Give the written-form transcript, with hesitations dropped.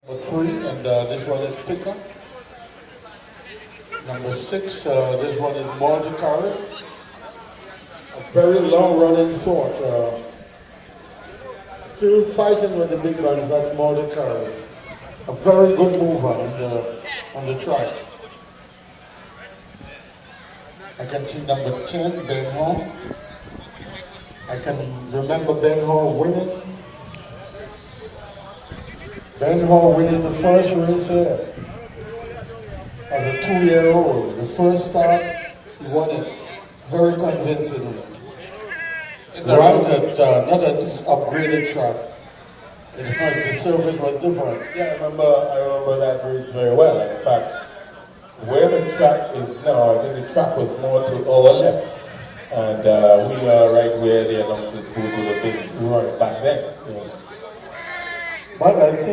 Number 3, and this one is Picker. Number 6, this one is Monte Carlo. A very long running sort. Still fighting with the big guns, that's Monte Carlo. A very good mover on the track. I can see number 10, Ben Hall. I can remember Ben Hall winning. Ben Hall winning the first race here. As a 2-year-old, the first start, he won it very convincingly. Right at, not at this upgraded track. The surface was different. Yeah, I remember that race very well. In fact, where the track is now, I think the track was more to our left. And we are right where the announcers go to the big run back then. But I think